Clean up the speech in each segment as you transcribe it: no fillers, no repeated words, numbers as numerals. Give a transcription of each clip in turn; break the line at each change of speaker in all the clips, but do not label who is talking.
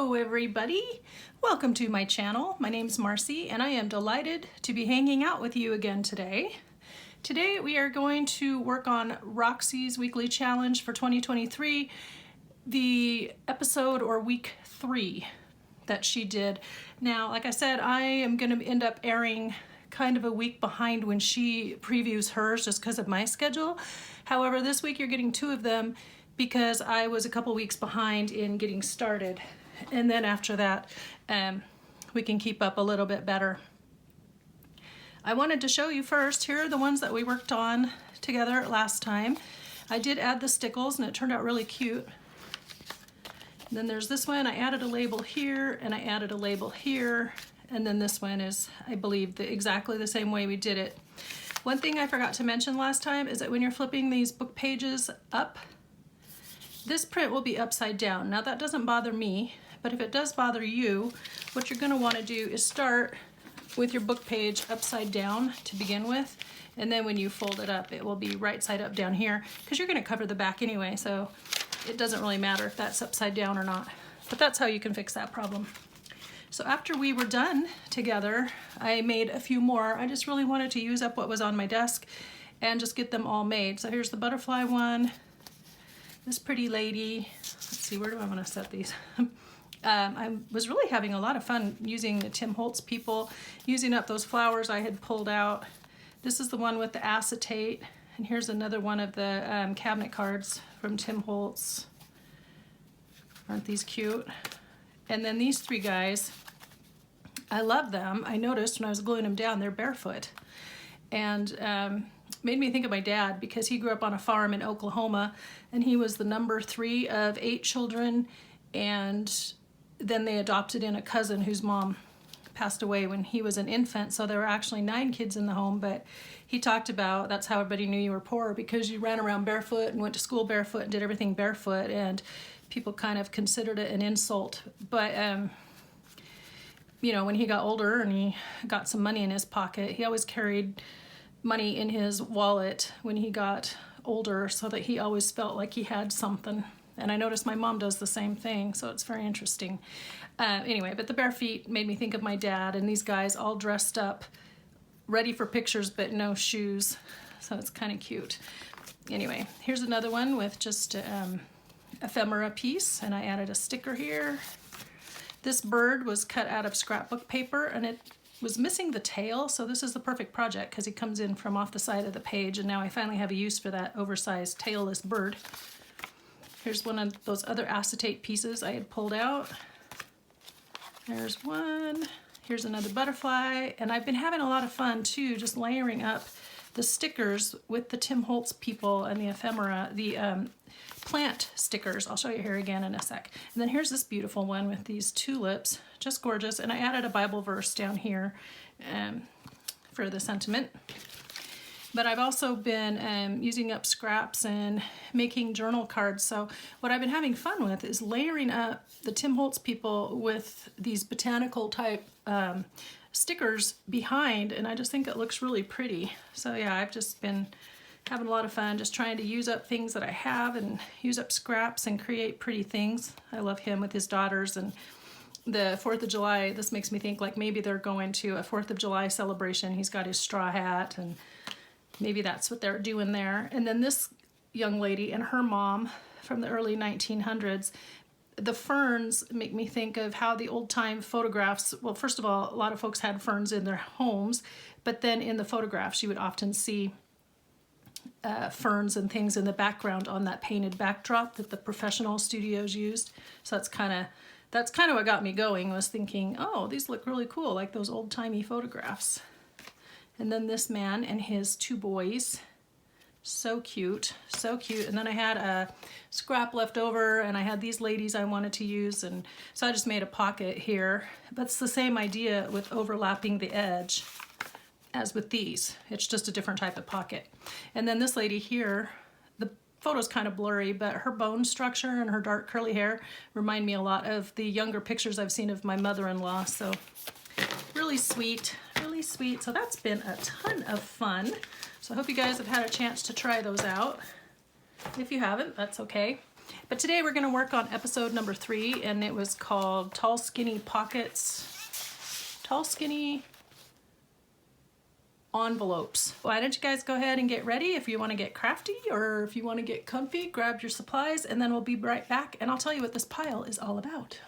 Hello everybody, welcome to my channel. My name's Marcy and I am delighted to be hanging out with you again today. Today we are going to work on Roxy's weekly challenge for 2023, the episode or week 3 that she did. Now, like I said, I am going to end up airing kind of a week behind when she previews hers just because of my schedule. However, this week you're getting 2 of them because I was a couple weeks behind in getting started. And then after that, we can keep up a little bit better. I wanted to show you first, here are the ones that we worked on together last time. I did add the stickles and it turned out really cute. And then there's this one, I added a label here and I added a label here. And then this one is, I believe, exactly the same way we did it. One thing I forgot to mention last time is that when you're flipping these book pages up, this print will be upside down. Now that doesn't bother me, but if it does bother you, what you're gonna wanna do is start with your book page upside down to begin with, and then when you fold it up, it will be right side up down here, because you're gonna cover the back anyway, so it doesn't really matter if that's upside down or not. But that's how you can fix that problem. So after we were done together, I made a few more. I just really wanted to use up what was on my desk and just get them all made. So here's the butterfly one. This pretty lady, let's see, where do I want to set these? I was really having a lot of fun using the Tim Holtz people, using up those flowers I had pulled out. This is the one with the acetate, and here's another one of the cabinet cards from Tim Holtz. Aren't these cute? And then these 3 guys, I love them. I noticed when I was gluing them down, they're barefoot. And made me think of my dad because he grew up on a farm in Oklahoma and he was the number 3 of 8 children, and then they adopted in a cousin whose mom passed away when he was an infant, so there were actually 9 kids in the home. But he talked about that's how everybody knew you were poor, because you ran around barefoot and went to school barefoot and did everything barefoot, and people kind of considered it an insult. But you know, when he got older and he got some money in his pocket, he always carried money in his wallet when he got older, so that he always felt like he had something. And I noticed my mom does the same thing, so it's very interesting. Anyway, but the bare feet made me think of my dad, and these guys all dressed up, ready for pictures, but no shoes, so it's kind of cute. Anyway, here's another one with just ephemera piece, and I added a sticker here. This bird was cut out of scrapbook paper, and it was missing the tail, so this is the perfect project because he comes in from off the side of the page, and now I finally have a use for that oversized tailless bird. Here's one of those other acetate pieces I had pulled out. There's one. Here's another butterfly, and I've been having a lot of fun too, just layering up the stickers with the Tim Holtz people and the ephemera, the plant stickers. I'll show you here again in a sec. And then here's this beautiful one with these tulips, just gorgeous. And I added a Bible verse down here for the sentiment. But I've also been using up scraps and making journal cards. So what I've been having fun with is layering up the Tim Holtz people with these botanical type stickers behind, and I just think it looks really pretty. So yeah, I've just been having a lot of fun just trying to use up things that I have and use up scraps and create pretty things. I love him with his daughters, and the 4th of July, this makes me think like maybe they're going to a 4th of July celebration. He's got his straw hat, and maybe that's what they're doing there. And then this young lady and her mom from the early 1900s, the ferns make me think of how the old-time photographs, well, first of all, a lot of folks had ferns in their homes, but then in the photographs you would often see ferns and things in the background on that painted backdrop that the professional studios used. So that's kind of what got me going, was thinking, oh, these look really cool, like those old-timey photographs. And then this man and his 2 boys, so cute, so cute. And then I had a scrap left over, and I had these ladies I wanted to use, and so I just made a pocket here. But it's the same idea with overlapping the edge as with these. It's just a different type of pocket. And then this lady here, the photo's kind of blurry, but her bone structure and her dark curly hair remind me a lot of the younger pictures I've seen of my mother-in-law. So really sweet, really sweet. So that's been a ton of fun. So I hope you guys have had a chance to try those out. If you haven't, that's okay. But today we're going to work on episode number 3, and it was called Tall Skinny Pockets, Tall Skinny Envelopes. Why don't you guys go ahead and get ready if you want to get crafty or if you want to get comfy, grab your supplies, and then we'll be right back and I'll tell you what this pile is all about.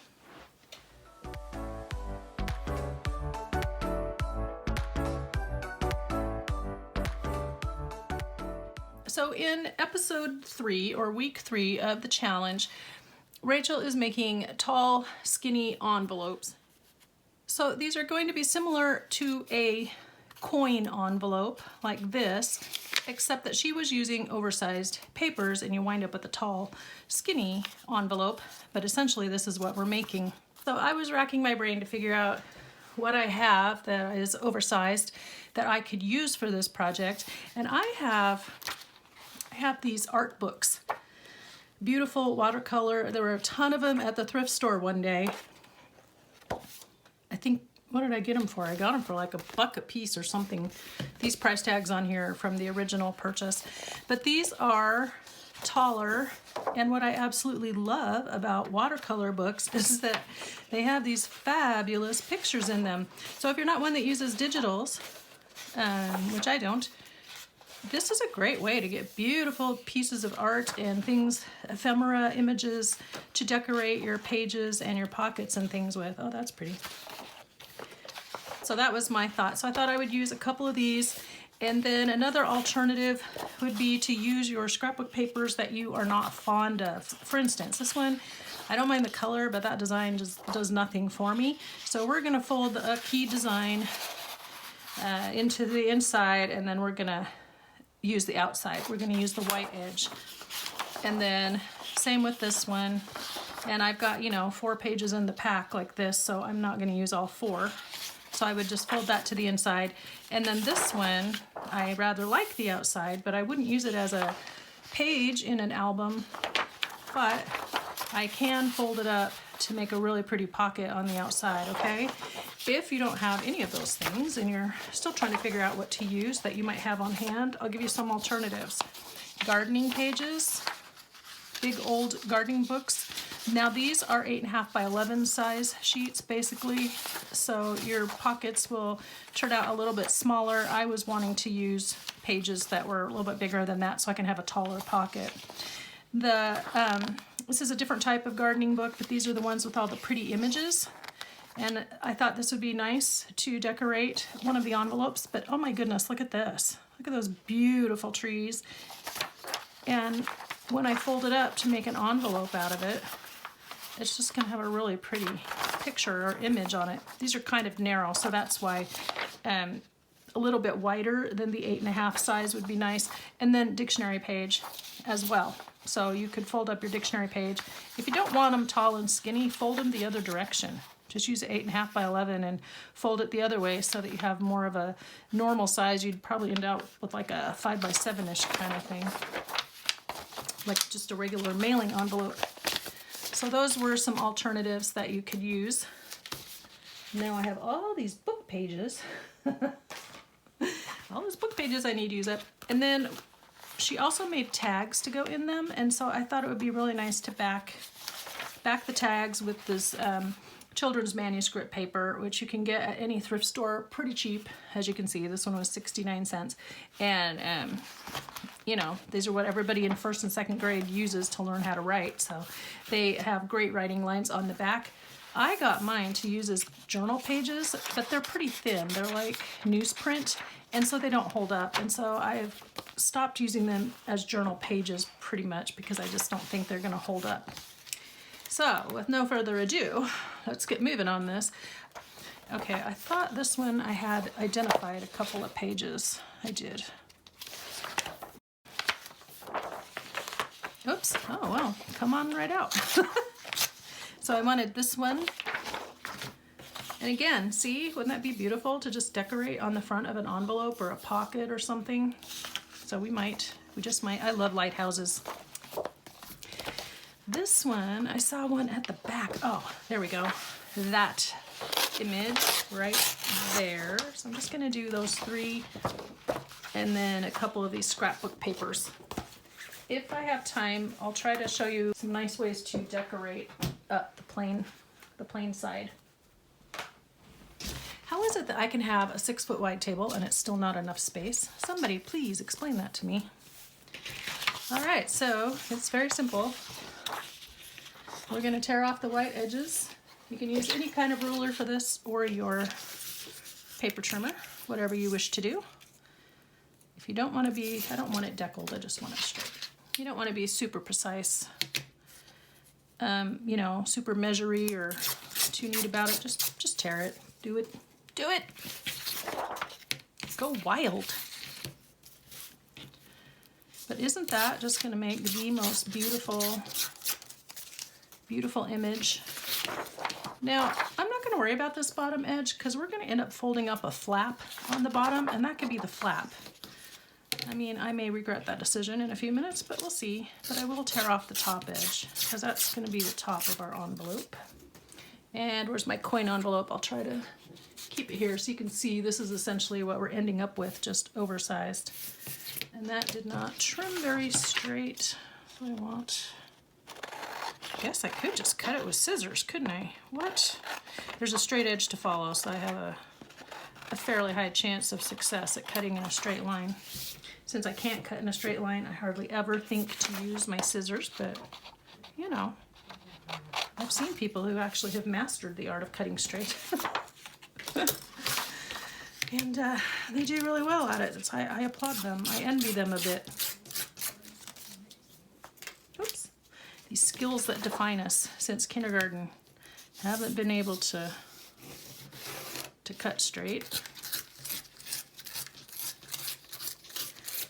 So in episode 3 or week 3 of the challenge, Rachel is making tall, skinny envelopes. So these are going to be similar to a coin envelope like this, except that she was using oversized papers and you wind up with a tall, skinny envelope, but essentially this is what we're making. So I was racking my brain to figure out what I have that is oversized that I could use for this project, and I have these art books. Beautiful watercolor. There were a ton of them at the thrift store one day. I think, what did I get them for? I got them for like $1 a piece or something. These price tags on here are from the original purchase. But these are taller, and what I absolutely love about watercolor books is that they have these fabulous pictures in them. So if you're not one that uses digitals, which I don't, this is a great way to get beautiful pieces of art and things, ephemera images to decorate your pages and your pockets and things with. Oh, that's pretty. So that was my thought. So I thought I would use a couple of these, and then another alternative would be to use your scrapbook papers that you are not fond of. For instance, this one, I don't mind the color, but that design just does nothing for me. So we're gonna fold a key design into the inside, and then we're gonna use the outside. We're going to use the white edge. And then same with this one. And I've got, 4 pages in the pack like this, so I'm not going to use all 4. So I would just fold that to the inside. And then this one, I rather like the outside, but I wouldn't use it as a page in an album. But I can fold it up to make a really pretty pocket on the outside, okay? If you don't have any of those things and you're still trying to figure out what to use that you might have on hand, I'll give you some alternatives. Gardening pages, big old gardening books. Now these are 8.5 by 11 size sheets basically, so your pockets will turn out a little bit smaller. I was wanting to use pages that were a little bit bigger than that so I can have a taller pocket. This is a different type of gardening book, but these are the ones with all the pretty images. And I thought this would be nice to decorate one of the envelopes, but oh my goodness, look at this. Look at those beautiful trees. And when I fold it up to make an envelope out of it, it's just gonna have a really pretty picture or image on it. These are kind of narrow, so that's why a little bit wider than the 8.5 size would be nice. And then dictionary page as well. So you could fold up your dictionary page. If you don't want them tall and skinny, fold them the other direction. Just use 8.5 by 11 and fold it the other way so that you have more of a normal size. You'd probably end up with like a 5 by 7-ish kind of thing, like just a regular mailing envelope. So those were some alternatives that you could use. Now I have all these book pages. All those book pages I need to use up. And then she also made tags to go in them, and so I thought it would be really nice to back the tags with this children's manuscript paper, which you can get at any thrift store pretty cheap. As you can see, this one was 69 cents. And, these are what everybody in 1st and 2nd grade uses to learn how to write. So they have great writing lines on the back. I got mine to use as journal pages, but they're pretty thin. They're like newsprint, and so they don't hold up. And so I've stopped using them as journal pages pretty much because I just don't think they're gonna hold up. So with no further ado, let's get moving on this. Okay, I thought this one I had identified a couple of pages. I did. Oops, oh well, come on right out. So I wanted this one. And again, see, wouldn't that be beautiful to just decorate on the front of an envelope or a pocket or something? So we just might. I love lighthouses. This one, I saw one at the back. Oh, there we go. That image right there. So I'm just gonna do those 3 and then a couple of these scrapbook papers. if I have time, I'll try to show you some nice ways to decorate up the plain side. How is it that I can have a 6-foot wide table and it's still not enough space? Somebody please explain that to me. All right, so it's very simple. We're gonna tear off the white edges. You can use any kind of ruler for this or your paper trimmer, whatever you wish to do. If you don't want to be, I don't want it deckled, I just want it straight. You don't want to be super precise, you know, super measury or too neat about it. Just tear it, do it. Do it! Go wild. But isn't that just going to make the most beautiful, beautiful image? Now, I'm not going to worry about this bottom edge because we're going to end up folding up a flap on the bottom, and that could be the flap. I mean, I may regret that decision in a few minutes, but we'll see. But I will tear off the top edge because that's going to be the top of our envelope. And where's my coin envelope? I'll try to keep it here so you can see this is essentially what we're ending up with, just oversized. And that did not trim very straight. So I want, I guess I could just cut it with scissors, couldn't I? What? There's a straight edge to follow, so I have a fairly high chance of success at cutting in a straight line. Since I can't cut in a straight line, I hardly ever think to use my scissors, but you know, I've seen people who actually have mastered the art of cutting straight. And they do really well at it. I applaud them. I envy them a bit. Oops. These skills that define us since kindergarten haven't been able to cut straight.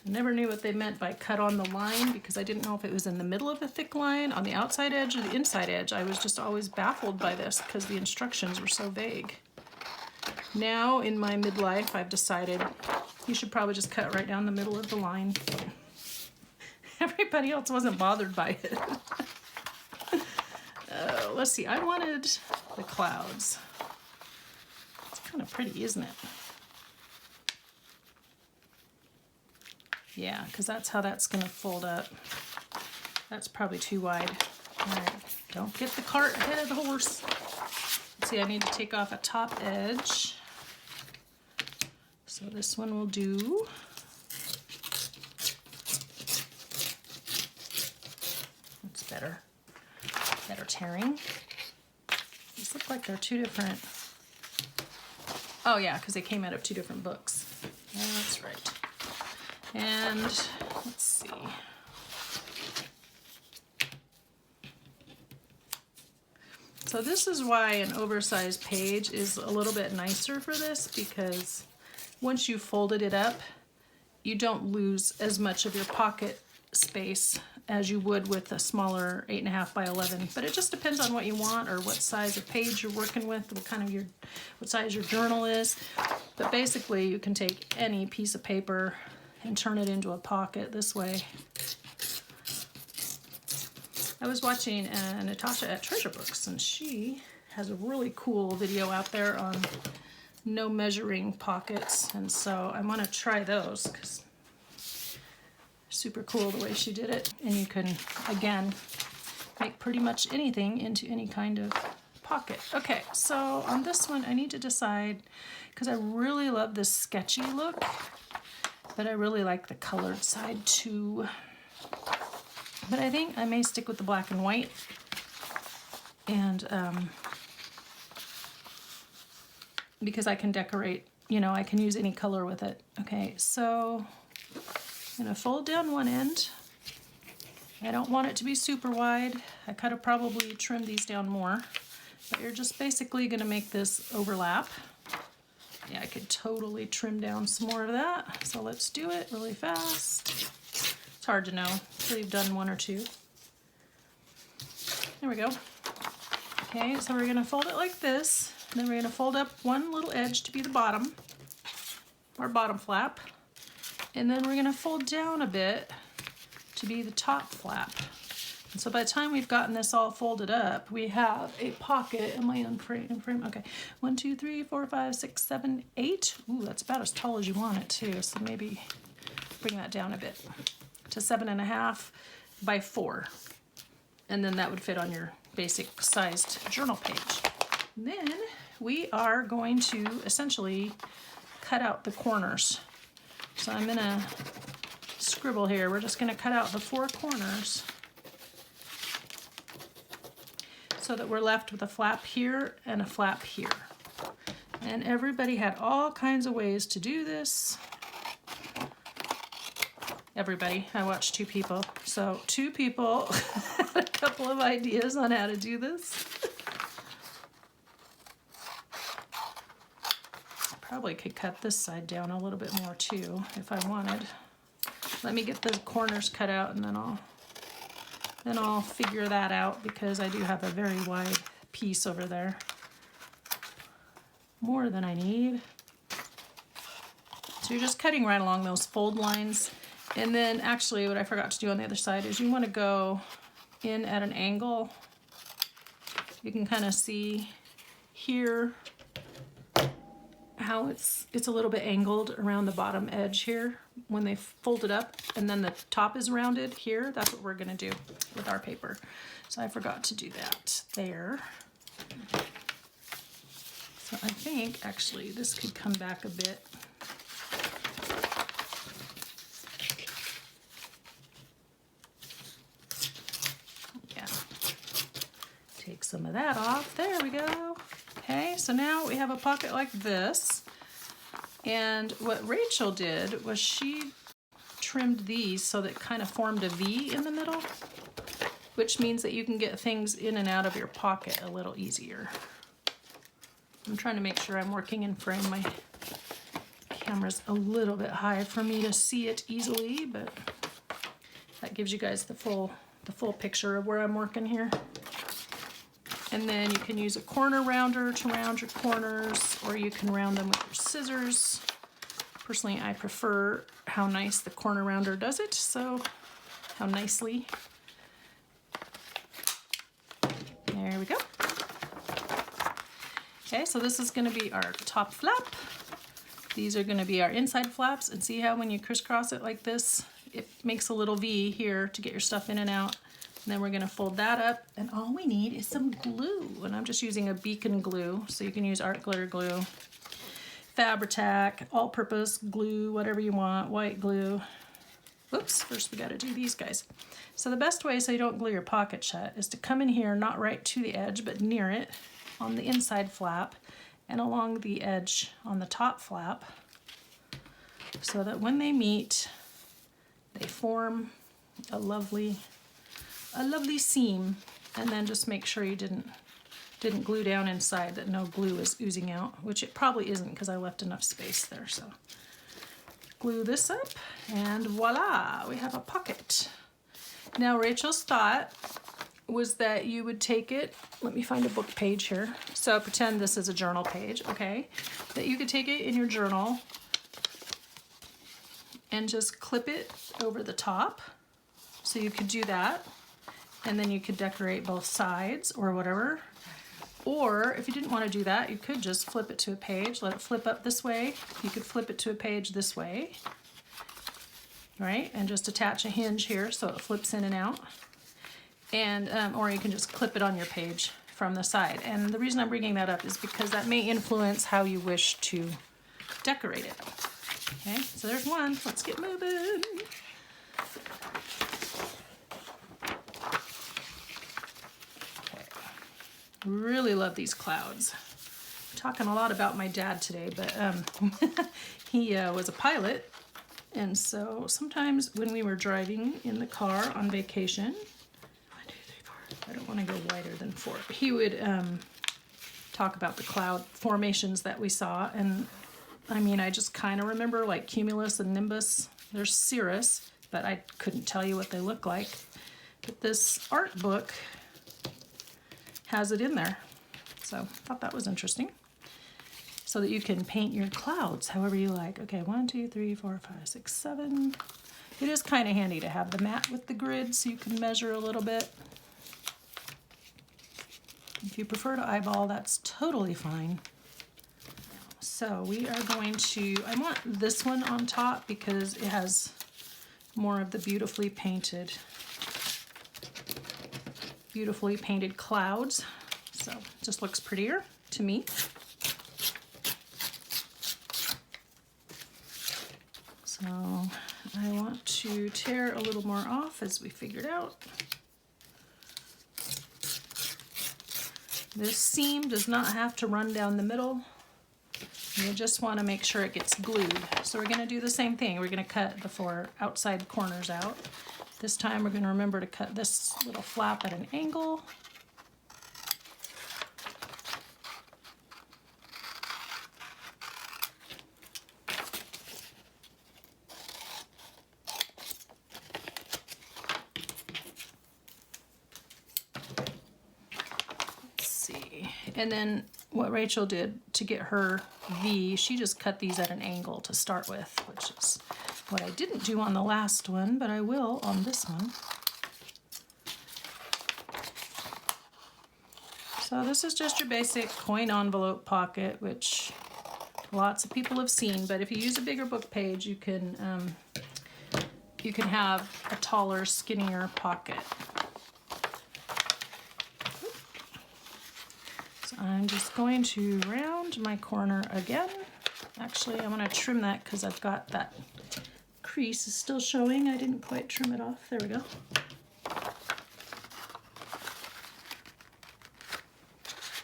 I never knew what they meant by cut on the line because I didn't know if it was in the middle of a thick line, on the outside edge, or the inside edge. I was just always baffled by this because the instructions were so vague. Now, in my midlife, I've decided you should probably just cut right down the middle of the line. Everybody else wasn't bothered by it. Let's see, I wanted the clouds. It's kind of pretty, isn't it? Yeah, because that's how that's going to fold up. That's probably too wide. All right, don't get the cart ahead of the horse. Let's see, I need to take off a top edge. So this one will do. That's better. Better tearing. These look like they're two different. Oh yeah, because they came out of two different books. That's right. And let's see. So this is why an oversized page is a little bit nicer for this, because once you've folded it up, you don't lose as much of your pocket space as you would with a smaller 8.5 by 11. But it just depends on what you want or what size of page you're working with, what size your journal is. But basically, you can take any piece of paper and turn it into a pocket this way. I was watching Natasha at Treasure Books, and she has a really cool video out there on no measuring pockets, and so I want to try those because super cool the way she did it. And you can, again, make pretty much anything into any kind of pocket. Okay, so on this one I need to decide, because I really love this sketchy look, but I really like the colored side too. But I think I may stick with the black and white, and because I can decorate, you know, I can use any color with it. Okay, so I'm gonna fold down one end. I don't want it to be super wide. I could have probably trimmed these down more, but you're just basically gonna make this overlap. Yeah, I could totally trim down some more of that. So let's do it really fast. It's hard to know until you've done one or two. There we go. Okay, so we're gonna fold it like this. And then we're gonna fold up one little edge to be the bottom, our bottom flap. And then we're gonna fold down a bit to be the top flap. And so by the time we've gotten this all folded up, we have a pocket. Am I in frame? Okay. 1, 2, 3, 4, 5, 6, 7, 8. Ooh, that's about as tall as you want it too. So maybe bring that down a bit. to 7.5 by 4. And then that would fit on your basic sized journal page. Then we are going to essentially cut out the corners. So I'm gonna scribble here. We're just gonna cut out the 4 corners so that we're left with a flap here and a flap here. And everybody had all kinds of ways to do this. Everybody, I watched 2 people. So 2 people had a couple of ideas on how to do this. Probably could cut this side down a little bit more too if I wanted. Let me get the corners cut out and then I'll figure that out because I do have a very wide piece over there. More than I need. So you're just cutting right along those fold lines. And then actually what I forgot to do on the other side is you want to go in at an angle. You can kind of see here how it's a little bit angled around the bottom edge here when they fold it up, and then the top is rounded here. That's what we're going to do with our paper. So I forgot to do that there. So I think actually this could come back a bit. Yeah. Take some of that off. There we go. Okay, so now we have a pocket like this. And what Rachel did was she trimmed these so that it kind of formed a V in the middle, which means that you can get things in and out of your pocket a little easier. I'm trying to make sure I'm working in frame. My camera's a little bit high for me to see it easily, but that gives you guys the full picture of where I'm working here. And then you can use a corner rounder to round your corners, or you can round them with your scissors. Personally, I prefer how nice the corner rounder does it, so how nicely. There we go. Okay, so this is going to be our top flap. These are going to be our inside flaps, and see how when you crisscross it like this, it makes a little V here to get your stuff in and out. And then we're going to fold that up, and all we need is some glue. And I'm just using a beacon glue, so you can use art glitter glue, Fabri-Tac, all-purpose glue, whatever you want, white glue. Oops, first we got to do these guys. So the best way so you don't glue your pocket shut is to come in here, not right to the edge, but near it on the inside flap and along the edge on the top flap, so that when they meet, they form a lovely seam. And then just make sure you didn't glue down inside, that no glue is oozing out, which it probably isn't because I left enough space there. So glue this up and voila, we have a pocket. Now Rachel's thought was that you would take it, let me find a book page here. So pretend this is a journal page, okay? That you could take it in your journal and just clip it over the top. So you could do that. And then you could decorate both sides or whatever. Or if you didn't want to do that, you could just flip it to a page, let it flip up this way. You could flip it to a page this way, right? And just attach a hinge here so it flips in and out. And or you can just clip it on your page from the side. And the reason I'm bringing that up is because that may influence how you wish to decorate it. Okay, so there's one. Let's get moving. Really love these clouds. I'm talking a lot about my dad today, but he was a pilot, and so sometimes when we were driving in the car on vacation, 1, 2, 3, 4. I don't want to go wider than 4. He would talk about the cloud formations that we saw, and I mean, I just kind of remember like cumulus and nimbus. There's cirrus, but I couldn't tell you what they look like. But this art book has it in there. So I thought that was interesting. So that you can paint your clouds however you like. Okay, 1, 2, 3, 4, 5, 6, 7. It is kind of handy to have the mat with the grid so you can measure a little bit. If you prefer to eyeball, that's totally fine. So we are going to, I want this one on top because it has more of the beautifully painted clouds. So it just looks prettier to me. So I want to tear a little more off, as we figured out. This seam does not have to run down the middle. You just want to make sure it gets glued. So we're going to do the same thing. We're going to cut the 4 outside corners out. This time we're going to remember to cut this little flap at an angle. Let's see. And then what Rachel did to get her V, she just cut these at an angle to start with, which is what I didn't do on the last one, but I will on this one. So this is just your basic coin envelope pocket, which lots of people have seen, but if you use a bigger book page, you can have a taller, skinnier pocket. So I'm just going to round my corner again. Actually, I'm going to trim that because I've got that crease is still showing. I didn't quite trim it off. There we go.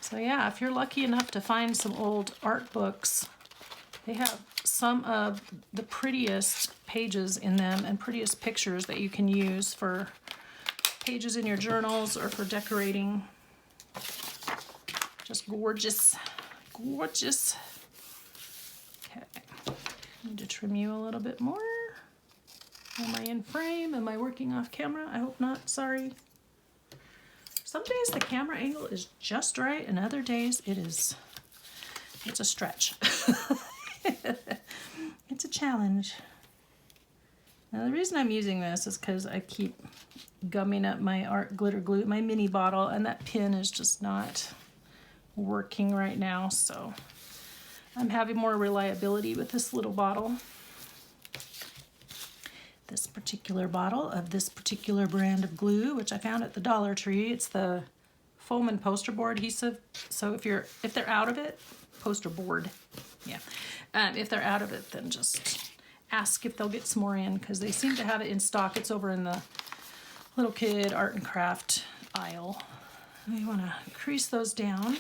So yeah, if you're lucky enough to find some old art books, they have some of the prettiest pages in them and prettiest pictures that you can use for pages in your journals or for decorating. Just gorgeous, gorgeous. Okay, need to trim you a little bit more. Am I in frame? Am I working off camera? I hope not, sorry. Some days the camera angle is just right, and other days it's a stretch. It's a challenge. Now the reason I'm using this is because I keep gumming up my art glitter glue, my mini bottle, and that pin is just not working right now, so I'm having more reliability with this little bottle. This particular bottle of this particular brand of glue, which I found at the Dollar Tree. It's the foam and poster board adhesive. So if they're out of it, poster board, yeah. If they're out of it, then just ask if they'll get some more in, because they seem to have it in stock. It's over in the little kid art and craft aisle. We want to crease those down.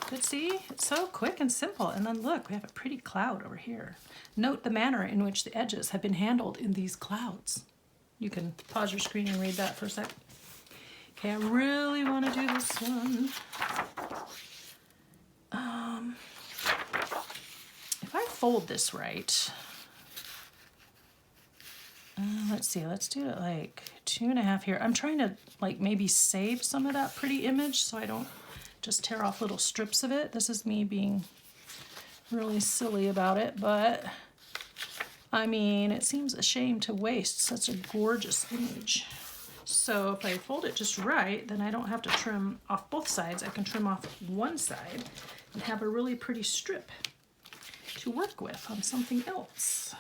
But see, it's so quick and simple. And then look, we have a pretty cloud over here. Note the manner in which the edges have been handled in these clouds. You can pause your screen and read that for a sec. Okay, I really want to do this one. If I fold this right, let's see, let's do it like 2.5 here. I'm trying to like maybe save some of that pretty image so I don't just tear off little strips of it. This is me being really silly about it, but I mean, it seems a shame to waste such a gorgeous image. So if I fold it just right, then I don't have to trim off both sides. I can trim off one side and have a really pretty strip to work with on something else.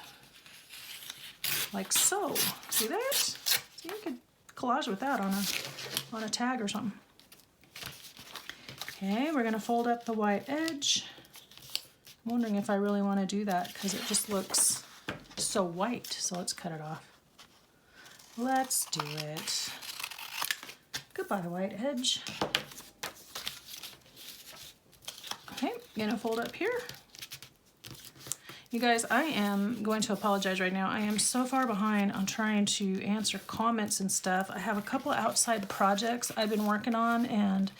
Like so. See that? See, you could collage with that on a tag or something. Okay, we're gonna fold up the white edge. I'm wondering if I really want to do that because it just looks so white. So let's cut it off. Let's do it. Goodbye, white edge. Okay, gonna fold up here. You guys, I am going to apologize right now. I am so far behind on trying to answer comments and stuff. I have a couple outside projects I've been working on, and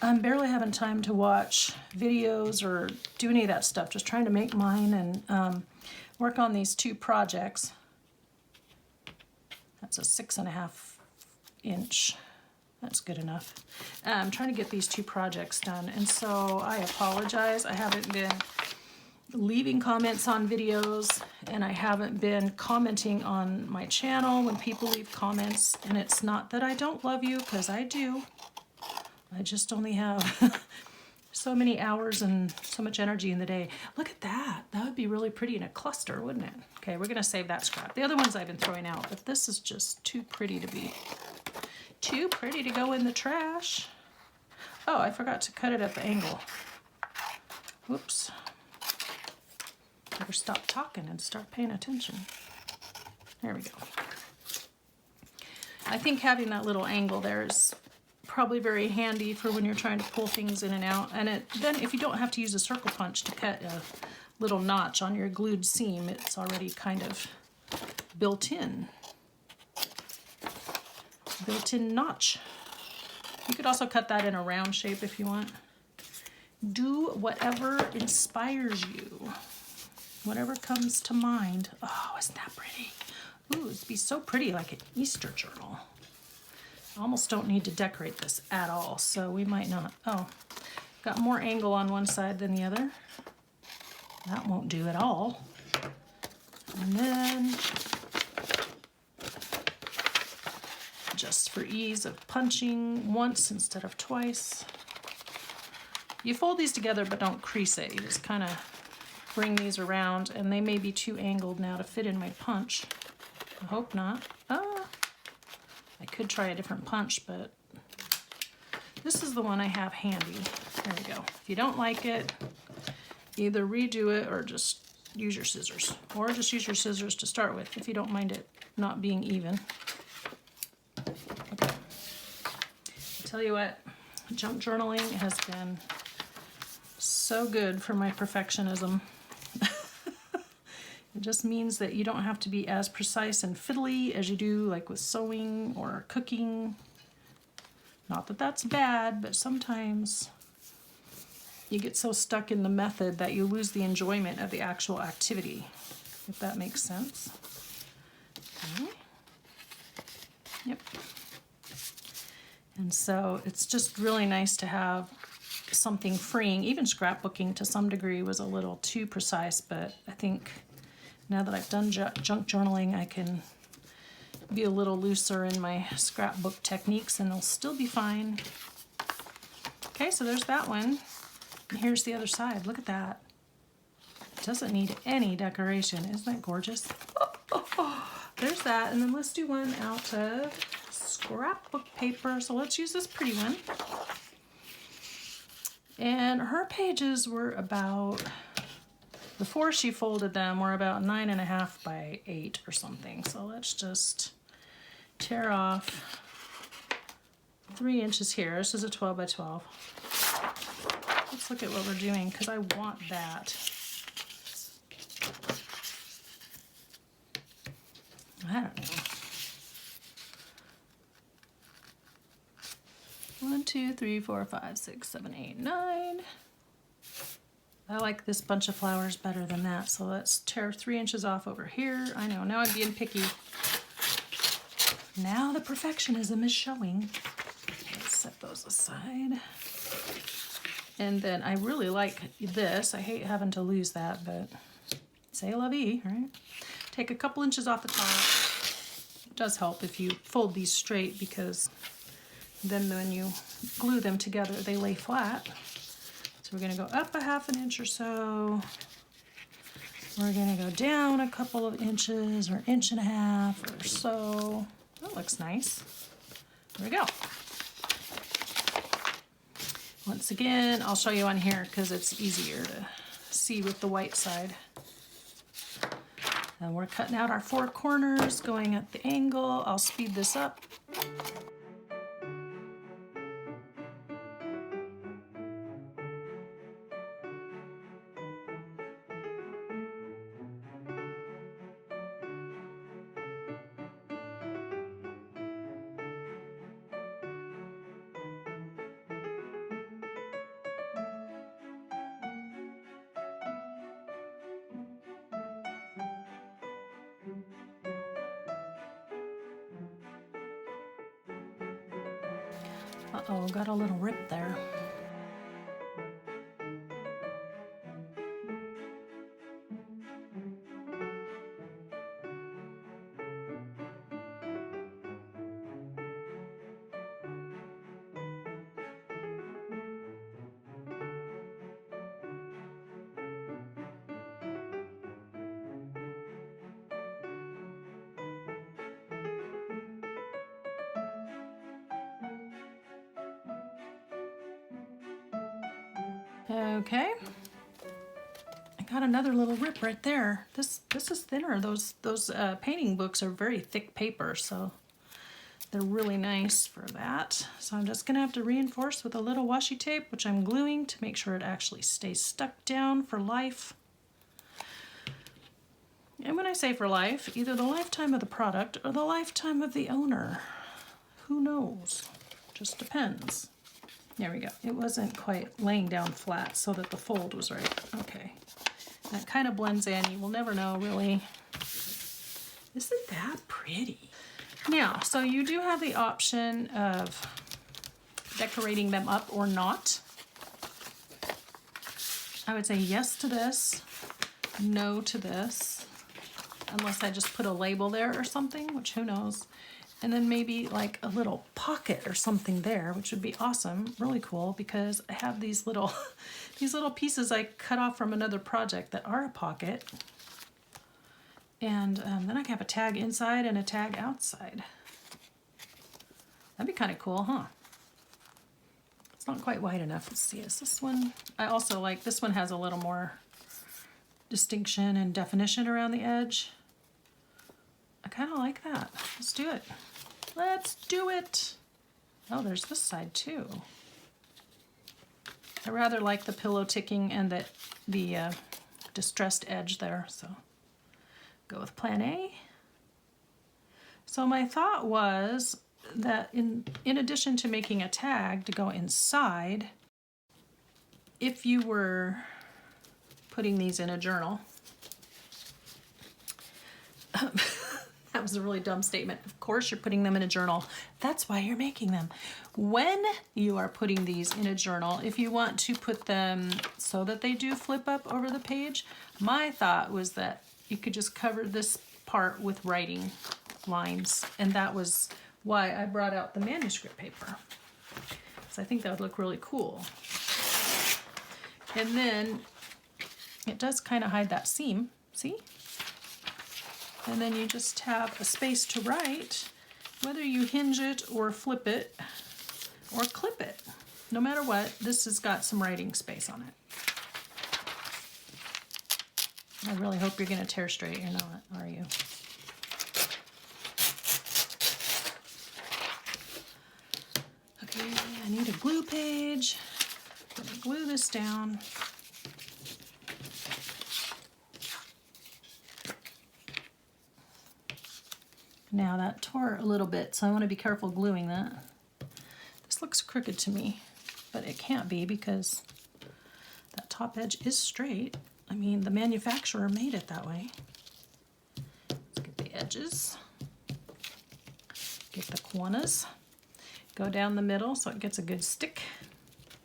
I'm barely having time to watch videos or do any of that stuff. Just trying to make mine and work on these 2 projects. That's a 6.5 inch. That's good enough. I'm trying to get these 2 projects done, and so I apologize. I haven't been leaving comments on videos, and I haven't been commenting on my channel when people leave comments, and it's not that I don't love you, because I do. I just only have so many hours and so much energy in the day. Look at that. That would be really pretty in a cluster, wouldn't it? Okay, we're gonna save that scrap. The other ones I've been throwing out, but this is just too pretty to go in the trash. Oh, I forgot to cut it at the angle. Whoops. Better stop talking and start paying attention. There we go. I think having that little angle there is probably very handy for when you're trying to pull things in and out. And then if you don't have to use a circle punch to cut a little notch on your glued seam, it's already kind of built-in notch. You could also cut that in a round shape if you want. Do whatever inspires you, whatever comes to mind. Oh, isn't that pretty? Ooh, it'd be so pretty, like an Easter journal. I almost don't need to decorate this at all, so we might not. Oh, got more angle on one side than the other. That won't do at all. And then, just for ease of punching, once instead of twice. You fold these together, but don't crease it. You just kind of bring these around, and they may be too angled now to fit in my punch. I hope not. I could try a different punch, but this is the one I have handy. There we go. If you don't like it, either redo it or just use your scissors. Or just use your scissors to start with if you don't mind it not being even. Okay. I tell you what, junk journaling has been so good for my perfectionism. It just means that you don't have to be as precise and fiddly as you do like with sewing or cooking. Not that that's bad, but sometimes you get so stuck in the method that you lose the enjoyment of the actual activity, if that makes sense. Okay. Yep. And so it's just really nice to have something freeing. Even scrapbooking to some degree was a little too precise, but I think now that I've done junk journaling, I can be a little looser in my scrapbook techniques and they'll still be fine. Okay, so there's that one. And here's the other side. Look at that. It doesn't need any decoration. Isn't that gorgeous? There's that. And then let's do one out of scrapbook paper. So let's use this pretty one. And her pages were about, before she folded them, were about 9.5 by 8 or something. So let's just tear off 3 inches here. This is a 12 by 12. Let's look at what we're doing because I want that. I don't know. 1, 2, 3, 4, 5, 6, 7, 8, 9. I like this bunch of flowers better than that, so let's tear 3 inches off over here. I know, now I'm being picky. Now the perfectionism is showing. Let's set those aside. And then I really like this. I hate having to lose that, but c'est la vie, right? Take a couple inches off the top. It does help if you fold these straight because then when you glue them together, they lay flat. So we're gonna go up 1/2 inch or so. We're gonna go down a couple of inches or 1.5 inches or so. That looks nice. There we go. Once again, I'll show you on here because it's easier to see with the white side. And we're cutting out our 4 corners, going at the angle. I'll speed this up. Uh-oh, got a little rip there. Okay. I got another little rip right there. This is thinner. Those painting books are very thick paper, so they're really nice for that. So I'm just gonna have to reinforce with a little washi tape, which I'm gluing to make sure it actually stays stuck down for life. And when I say for life, either the lifetime of the product or the lifetime of the owner. Who knows? Just depends. There we go. It wasn't quite laying down flat so that the fold was right. Okay. That kind of blends in. You will never know, really. Isn't that pretty? Now, so you do have the option of decorating them up or not. I would say yes to this, no to this, unless I just put a label there or something, which who knows. And then maybe like a little pocket or something there, which would be awesome, really cool, because I have these little pieces I cut off from another project that are a pocket. And then I can have a tag inside and a tag outside. That'd be kind of cool, huh? It's not quite wide enough. Let's see, is this one? I also like, this one has a little more distinction and definition around the edge. I kind of like that. Let's do it. Let's do it. Oh, there's this side too. I rather like the pillow ticking and the distressed edge there, so go with plan A. So my thought was that in addition to making a tag to go inside, if you were putting these in a journal, that was a really dumb statement. Of course you're putting them in a journal. That's why you're making them. When you are putting these in a journal, if you want to put them so that they do flip up over the page, my thought was that you could just cover this part with writing lines, and that was why I brought out the manuscript paper. So I think that would look really cool. And then it does kind of hide that seam, see? And then you just have a space to write, whether you hinge it or flip it or clip it. No matter what, this has got some writing space on it. I really hope you're going to tear straight. You're not, are you? Okay, I need a glue page. I'm going to glue this down. Now that tore a little bit, so I want to be careful gluing that. This looks crooked to me, but it can't be because that top edge is straight. I mean, the manufacturer made it that way. Let's get the edges, get the corners, go down the middle so it gets a good stick.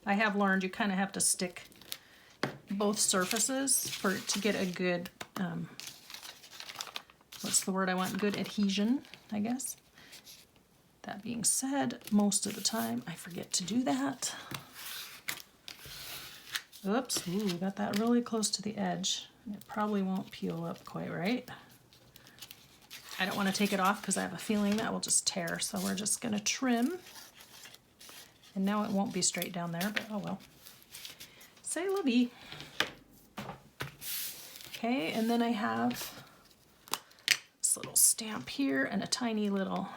I have learned you kind of have to stick both surfaces to get a good, what's the word I want? Good adhesion, I guess. That being said, most of the time I forget to do that. Oops, ooh, got that really close to the edge. It probably won't peel up quite right. I don't want to take it off because I have a feeling that will just tear, so we're just going to trim. And now it won't be straight down there, but oh well. C'est la vie. Okay, and then I have this little stamp here and a tiny little,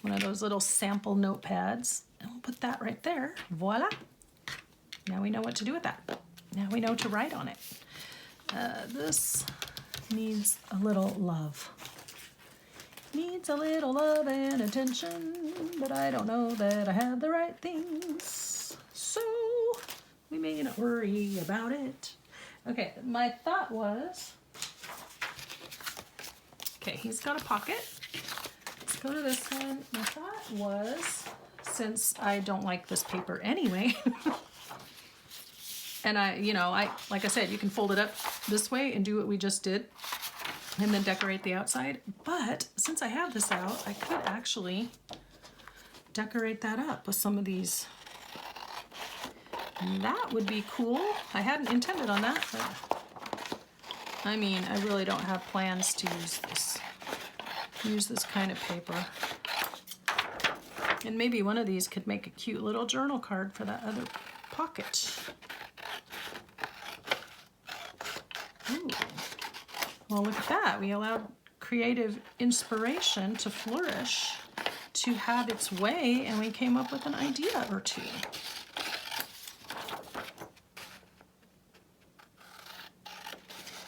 one of those little sample notepads. And we'll put that right there. Voila. Now we know what to do with that. Now we know to write on it. This needs a little love. Needs a little love and attention, but I don't know that I have the right things. So we may not worry about it. Okay, my thought was, okay, he's got a pocket. Let's go to this one. My thought was, since I don't like this paper anyway, and like I said, you can fold it up this way and do what we just did and then decorate the outside. But since I have this out, I could actually decorate that up with some of these. That would be cool. I hadn't intended on that, but I mean, I really don't have plans to use this kind of paper. And maybe one of these could make a cute little journal card for that other pocket. Ooh. Well, look at that. We allowed creative inspiration to flourish, to have its way, and we came up with an idea or two.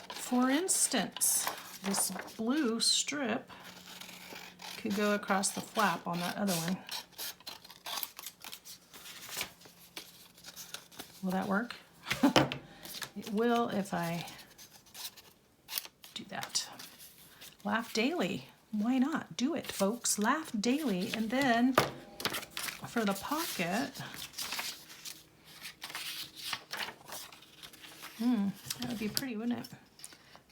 For instance, this blue strip could go across the flap on that other one. Will that work? It will if I do that. Laugh daily. Why not? Do it, folks. Laugh daily. And then for the pocket, that would be pretty, wouldn't it?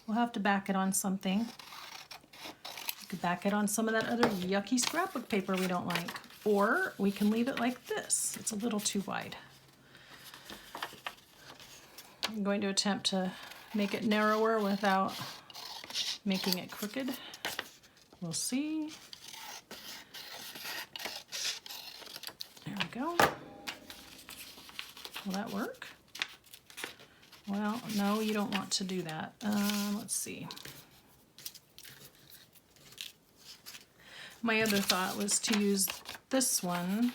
We'll have to back it on something. We could back it on some of that other yucky scrapbook paper we don't like. Or we can leave it like this. It's a little too wide. I'm going to attempt to make it narrower without making it crooked. We'll see. There we go. Will that work? Well, no, you don't want to do that. Let's see. My other thought was to use this one.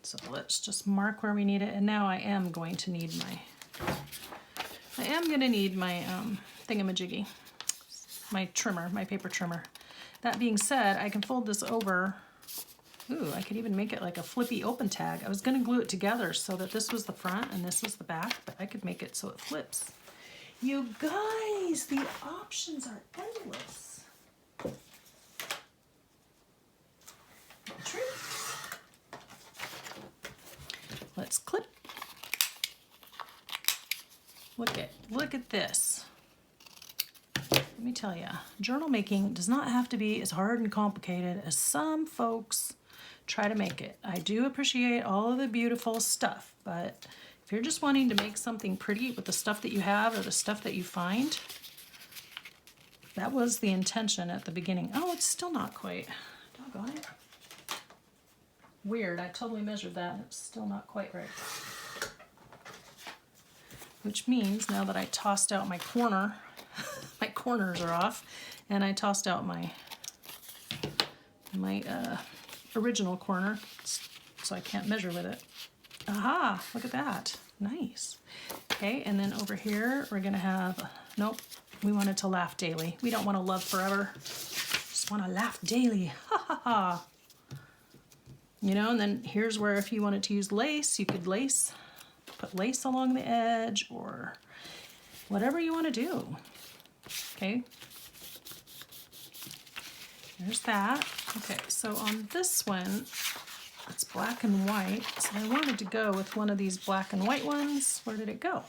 So let's just mark where we need it. And now I am going to need my thingamajiggy, my trimmer, my paper trimmer. That being said, I can fold this over. Ooh, I could even make it like a flippy open tag. I was going to glue it together so that this was the front and this was the back, but I could make it so it flips. You guys, the options are endless. Let's clip. Look at this. Let me tell you, journal making does not have to be as hard and complicated as some folks try to make it. I do appreciate all of the beautiful stuff, but if you're just wanting to make something pretty with the stuff that you have or the stuff that you find, that was the intention at the beginning. Oh, it's still not quite. Doggone it. Weird, I totally measured that. It's still not quite right. Which means now that I tossed out my corner, my corners are off, and I tossed out my original corner, so I can't measure with it. Aha, look at that. Nice. Okay, and then over here we're gonna have, nope, we want it to laugh daily. We don't want to love forever. Just want to laugh daily. Ha ha ha. You know, and then here's where if you wanted to use lace, you could put lace along the edge or whatever you want to do. Okay. There's that. Okay, so on this one, it's black and white. So I wanted to go with one of these black and white ones. Where did it go?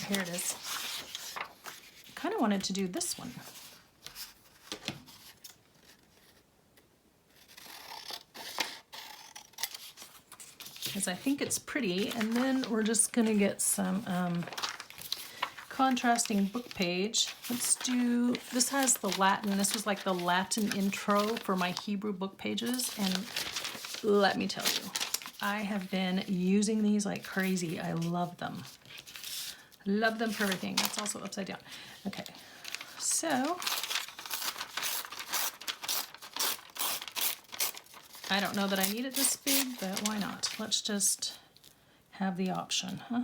Here it is. I kind of wanted to do this one. Because I think it's pretty, and then we're just gonna get some contrasting book page. Let's do, this has the Latin, this was like the Latin intro for my Hebrew book pages, and let me tell you, I have been using these like crazy. I love them. Love them for everything. That's also upside down. Okay, so I don't know that I need it this big, but why not? Let's just have the option, huh?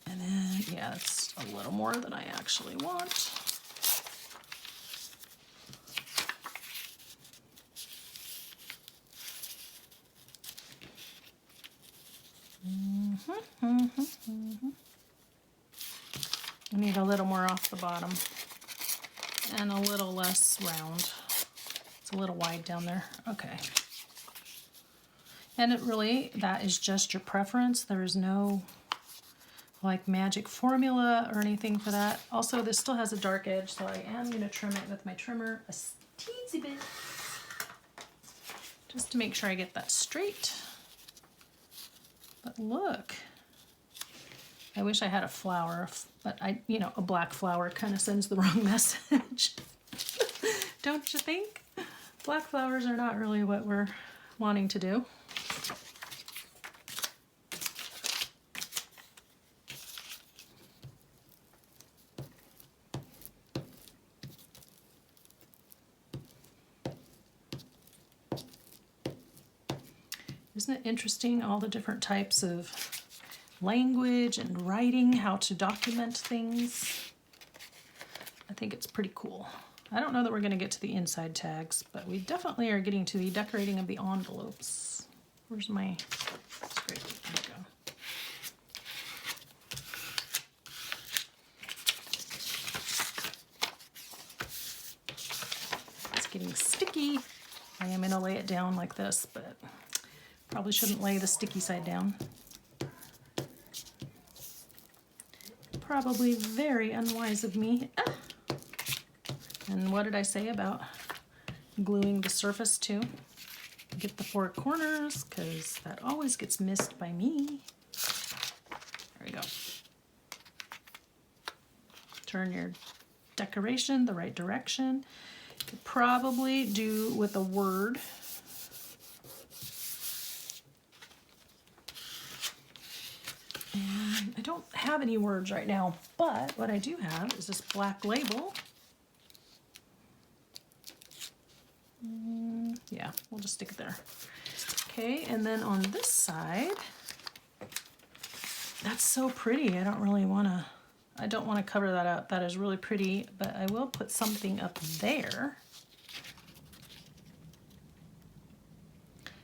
And then, yeah, it's a little more than I actually want. I need a little more off the bottom and a little less round. It's a little wide down there. Okay. And it really, that is just your preference. There is no like magic formula or anything for that. Also, this still has a dark edge, so I am going to trim it with my trimmer a teensy bit just to make sure I get that straight. But look, I wish I had a flower, but a black flower kind of sends the wrong message. Don't you think? Black flowers are not really what we're wanting to do. Isn't it interesting, all the different types of language and writing, how to document things? I think it's pretty cool. I don't know that we're going to get to the inside tags, but we definitely are getting to the decorating of the envelopes. Where's my scraper? There we go. It's getting sticky. I am going to lay it down like this, but probably shouldn't lay the sticky side down. Probably very unwise of me. Ah. And what did I say about gluing the surface too? Get the 4 corners, because that always gets missed by me. There we go. Turn your decoration the right direction. You could probably do with a word. And I don't have any words right now, but what I do have is this black label. Yeah, we'll just stick it there. Okay, and then on this side, that's so pretty. I don't want to cover that up. That is really pretty, but I will put something up there.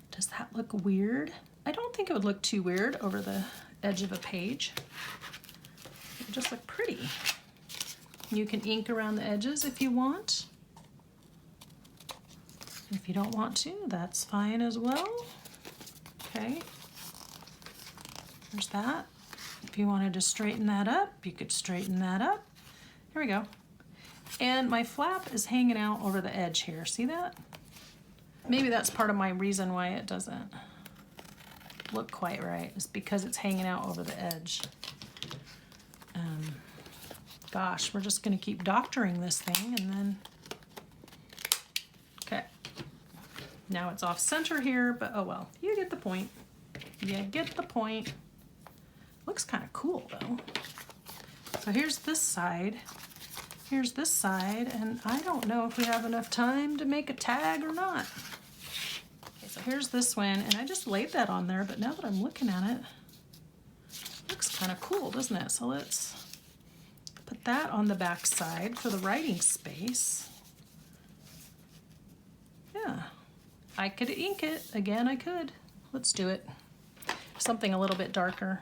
Does that look weird? I don't think it would look too weird over the edge of a page. It would just look pretty. You can ink around the edges if you want. If you don't want to, that's fine as well. Okay, there's that. If you wanted to straighten that up, you could straighten that up. Here we go. And my flap is hanging out over the edge here. See that? Maybe that's part of my reason why it doesn't look quite right. It's because it's hanging out over the edge. Gosh, we're just going to keep doctoring this thing and then... Okay. Now it's off center here, but oh well, you get the point. You get the point. Looks kind of cool though. So here's this side. Here's this side, and I don't know if we have enough time to make a tag or not. Okay, so here's this one, and I just laid that on there, but now that I'm looking at it, looks kind of cool, doesn't it? So let's put that on the back side for the writing space. Yeah. I could ink it. Again, I could. Let's do it. Something a little bit darker.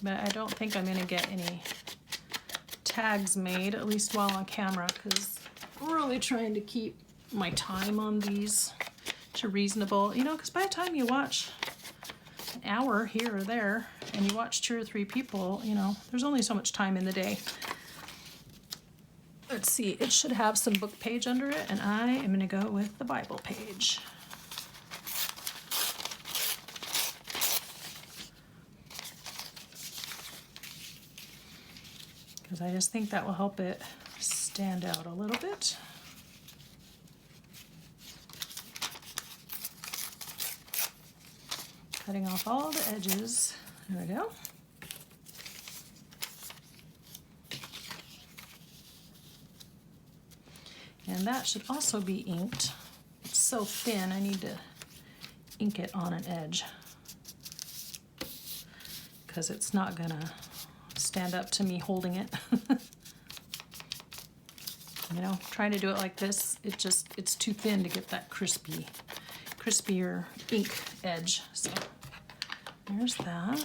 But I don't think I'm going to get any tags made, at least while on camera, because I'm really trying to keep my time on these to reasonable. You know, because by the time you watch an hour here or there, and you watch 2 or 3 people, you know, there's only so much time in the day. Let's see, it should have some book page under it, and I am going to go with the Bible page. Because I just think that will help it stand out a little bit. Cutting off all the edges. There we go. And that should also be inked. It's so thin, I need to ink it on an edge because it's not gonna stand up to me holding it. You know, trying to do it like this, it's too thin to get that crispier ink edge. So there's that.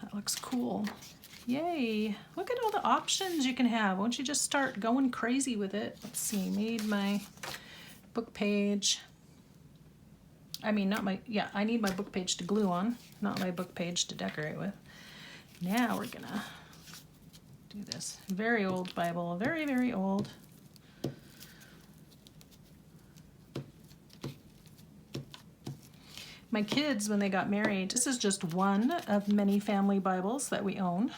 That looks cool. Yay! Look at all the options you can have. Why don't you just start going crazy with it? Let's see, made my book page. I mean, not my, yeah, I need my book page to glue on, not my book page to decorate with. Now we're gonna do this. Very old Bible, very, very old. My kids, when they got married, this is just one of many family Bibles that we own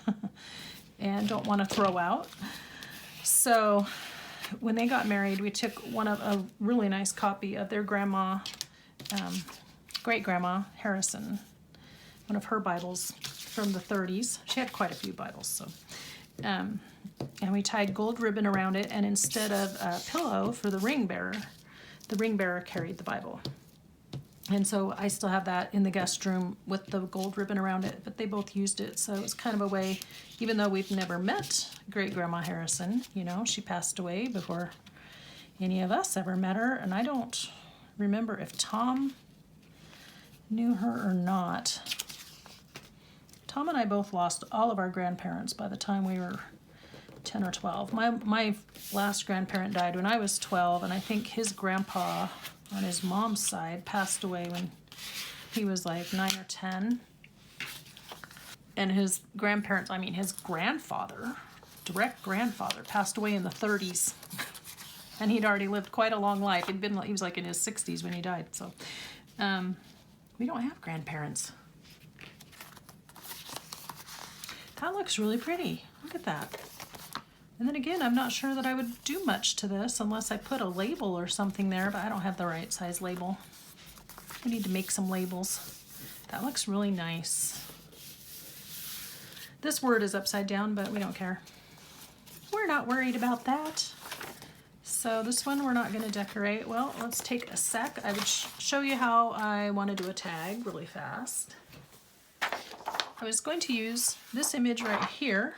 and don't want to throw out. So when they got married, we took a really nice copy of their grandma, great-grandma Harrison, one of her Bibles from the 30s. She had quite a few Bibles, so. And we tied gold ribbon around it, and instead of a pillow for the ring bearer, the ring bearer carried the Bible. And so I still have that in the guest room with the gold ribbon around it, but they both used it. So it was kind of a way, even though we've never met Great Grandma Harrison, you know, she passed away before any of us ever met her. And I don't remember if Tom knew her or not. Tom and I both lost all of our grandparents by the time we were 10 or 12. My last grandparent died when I was 12, and I think his grandpa on his mom's side passed away when he was like 9 or 10. And his grandparents, I mean his grandfather, direct grandfather, passed away in the 30s. And he'd already lived quite a long life. He was like in his 60s when he died. So we don't have grandparents. That looks really pretty. Look at that. And then again, I'm not sure that I would do much to this unless I put a label or something there, but I don't have the right size label. We need to make some labels. That looks really nice. This word is upside down, but we don't care. We're not worried about that. So this one we're not going to decorate. Well, let's take a sec. I would show you how I want to do a tag really fast. I was going to use this image right here.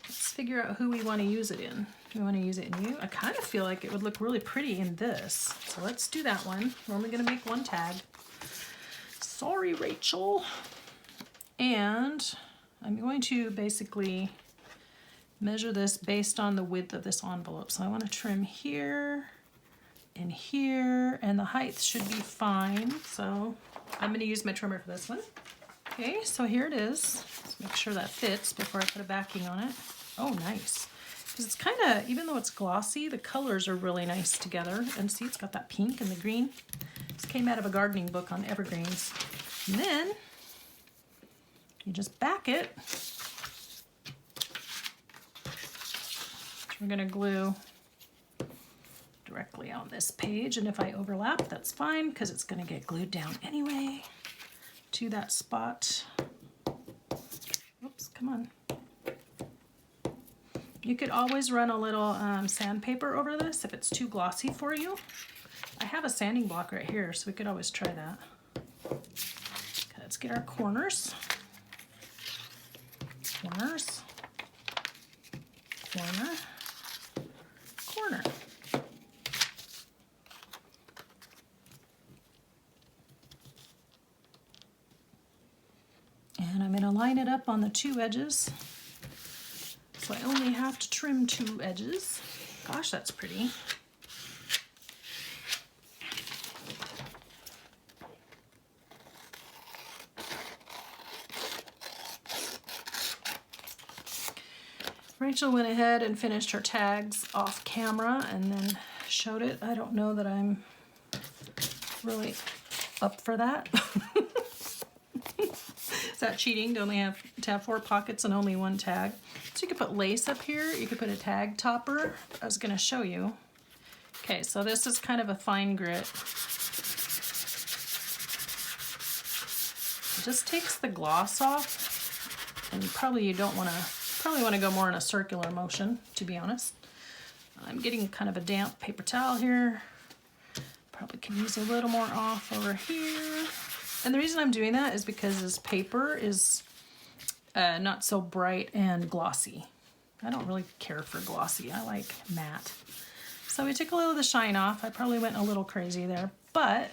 Let's figure out who we want to use it in. Do we want to use it in you? I kind of feel like it would look really pretty in this. So let's do that one. We're only going to make one tag. Sorry, Rachel. And I'm going to basically measure this based on the width of this envelope. So I want to trim here and here, and the height should be fine. So I'm going to use my trimmer for this one. Okay, so here it is. Let's make sure that fits before I put a backing on it. Oh, nice. Because it's kind of, even though it's glossy, the colors are really nice together. And see, it's got that pink and the green. This came out of a gardening book on evergreens. And then you just back it. We're going to glue directly on this page, and if I overlap, that's fine because it's going to get glued down anyway to that spot. Oops, come on. You could always run a little sandpaper over this if it's too glossy for you. I have a sanding block right here, so we could always try that. Okay, let's get our corners. Corners. Corner. Corner. And I'm going to line it up on the two edges. So I only have to trim two edges. Gosh, that's pretty. Rachel went ahead and finished her tags off camera and then showed it. I don't know that I'm really up for that. Is that cheating to only have 4 pockets and only one tag? So you could put lace up here. You could put a tag topper. I was going to show you. Okay, so this is kind of a fine grit. It just takes the gloss off, and probably you don't want to. Probably want to go more in a circular motion, to be honest. I'm getting kind of a damp paper towel here. Probably can use a little more off over here. And the reason I'm doing that is because this paper is not so bright and glossy. I don't really care for glossy. I like matte. So we took a little of the shine off. I probably went a little crazy there, but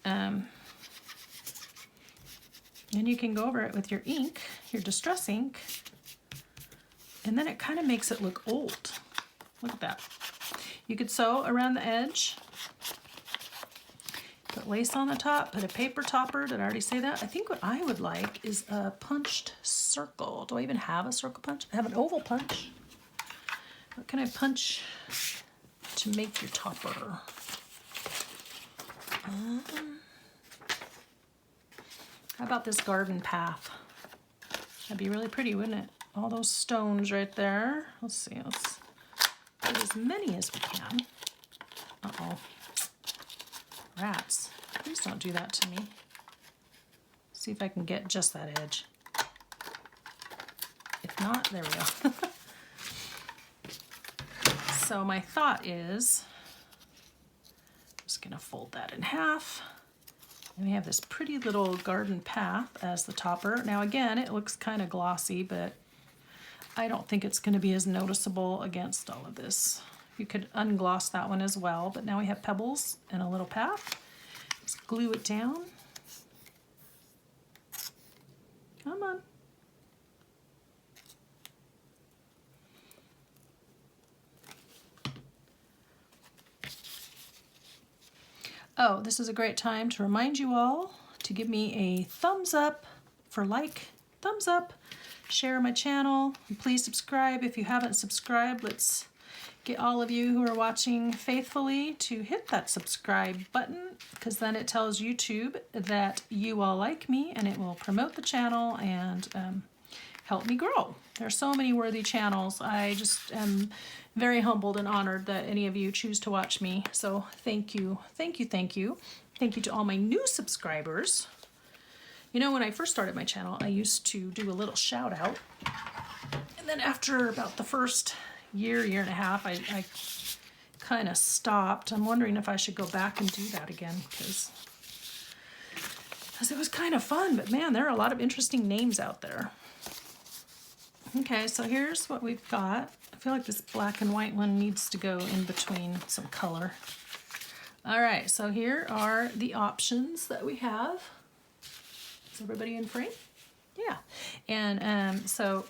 and you can go over it with your ink, your distress ink, and then it kind of makes it look old. Look at that. You could sew around the edge, put lace on the top, put a paper topper. Did I already say that? I think what I would like is a punched circle. Do I even have a circle punch? I have an oval punch. What can I punch to make your topper? How about this garden path? That'd be really pretty, wouldn't it? All those stones right there. Let's see, let's put as many as we can. Uh-oh. Rats. Please don't do that to me. See if I can get just that edge. If not, there we go. So my thought is, Just gonna fold that in half. And we have this pretty little garden path as the topper. Now again, it looks kind of glossy, but I don't think it's gonna be as noticeable against all of this. You could ungloss that one as well, but now we have pebbles and a little path. Just glue it down. Come on. Oh, this is a great time to remind you all to give me a thumbs up for thumbs up, share my channel, and please subscribe if you haven't subscribed. Let's get all of you who are watching faithfully to hit that subscribe button, because then it tells YouTube that you all like me and it will promote the channel and help me grow. There are so many worthy channels. I just am very humbled and honored that any of you choose to watch me. So thank you, thank you, thank you. Thank you to all my new subscribers. You know, when I first started my channel, I used to do a little shout out. And then after about the first year and a half, I kind of stopped. I'm wondering if I should go back and do that again, because it was kind of fun. But man, there are a lot of interesting names out there. Okay, so here's what we've got. I feel like this black and white one needs to go in between some color. All right, so here are the options that we have. Is everybody in frame? Yeah. And so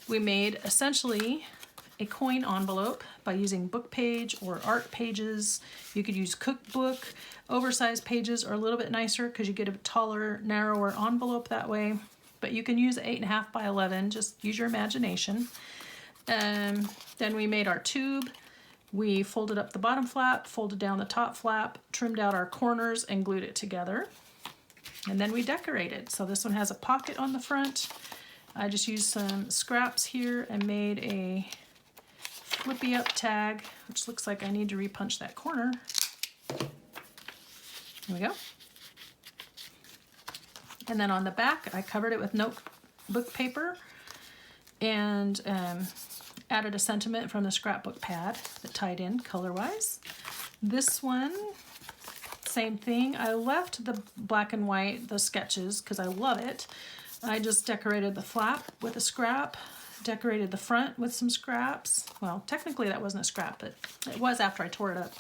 we made essentially a coin envelope by using book page or art pages. You could use cookbook, oversized pages, or a little bit nicer because you get a taller, narrower envelope that way. But you can use 8.5 by 11, just use your imagination. Then we made our tube. We folded up the bottom flap, folded down the top flap, trimmed out our corners, and glued it together. And then we decorated. So this one has a pocket on the front. I just used some scraps here and made a flippy up tag, which looks like I need to repunch that corner. There we go. And then on the back, I covered it with notebook paper and added a sentiment from the scrapbook pad that tied in color-wise. This one, same thing. I left the black and white, the sketches, because I love it. I just decorated the flap with a scrap, decorated the front with some scraps. Well, technically that wasn't a scrap, but it was after I tore it up.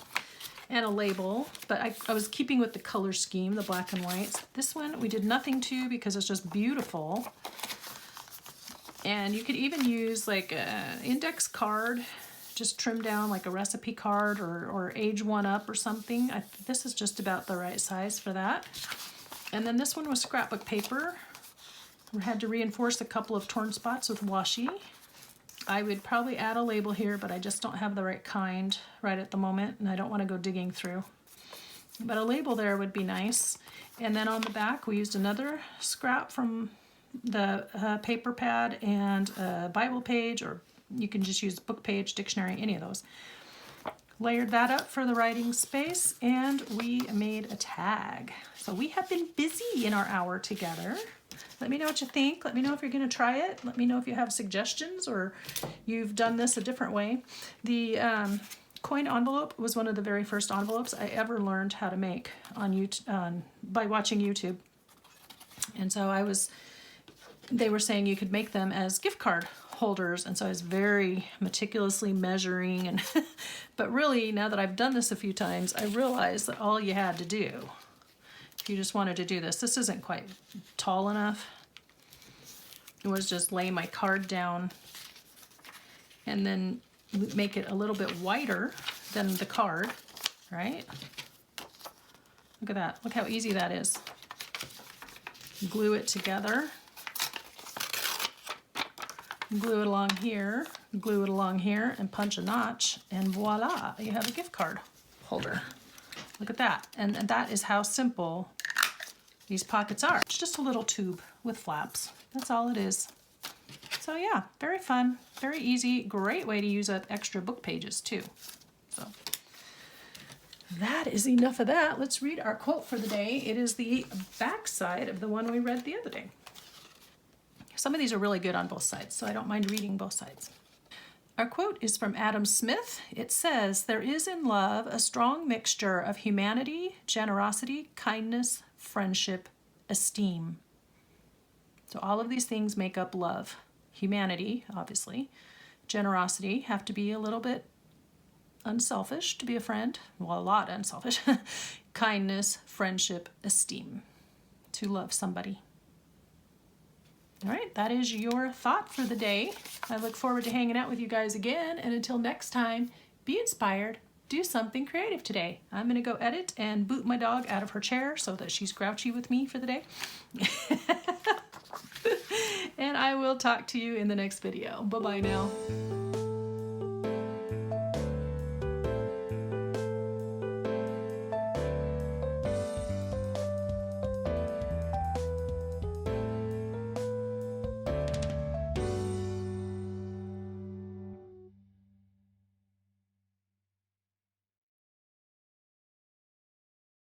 And a label, but I was keeping with the color scheme, the black and whites. This one we did nothing to because it's just beautiful. And you could even use like an index card, just trim down like a recipe card or age one up or something. This is just about the right size for that. And then this one was scrapbook paper. We had to reinforce a couple of torn spots with washi. I would probably add a label here, but I just don't have the right kind right at the moment, and I don't want to go digging through. But a label there would be nice. And then on the back, we used another scrap from the paper pad and a Bible page, or you can just use book page, dictionary, any of those. Layered that up for the writing space, and we made a tag. So we have been busy in our hour together. Let me know what you think. Let me know if you're going to try it. Let me know if you have suggestions or you've done this a different way. The coin envelope was one of the very first envelopes I ever learned how to make on YouTube, by watching YouTube. And so they were saying you could make them as gift card holders, and so I was very meticulously measuring. And but really, now that I've done this a few times, I realized that all you had to do, if you just wanted to do this isn't quite tall enough, it was just lay my card down and then make it a little bit wider than the card, right? Look at that. Look how easy that is. Glue it together. Glue it along here, glue it along here, and punch a notch, and voila, you have a gift card holder. Look at that. And that is how simple these pockets are. It's just a little tube with flaps. That's all it is. So yeah, very fun, very easy, great way to use up extra book pages too. So that is enough of that. Let's read our quote for the day. It is the back side of the one we read the other day. Some of these are really good on both sides, so I don't mind reading both sides. Our quote is from Adam Smith. It says, "There is in love a strong mixture of humanity, generosity, kindness, friendship, esteem." So all of these things make up love. Humanity, obviously. Generosity, have to be a little bit unselfish to be a friend. Well, a lot unselfish. Kindness, friendship, esteem. To love somebody. All right, that is your thought for the day. I look forward to hanging out with you guys again. And until next time, be inspired. Do something creative today. I'm going to go edit and boot my dog out of her chair so that she's grouchy with me for the day. And I will talk to you in the next video. Bye-bye now.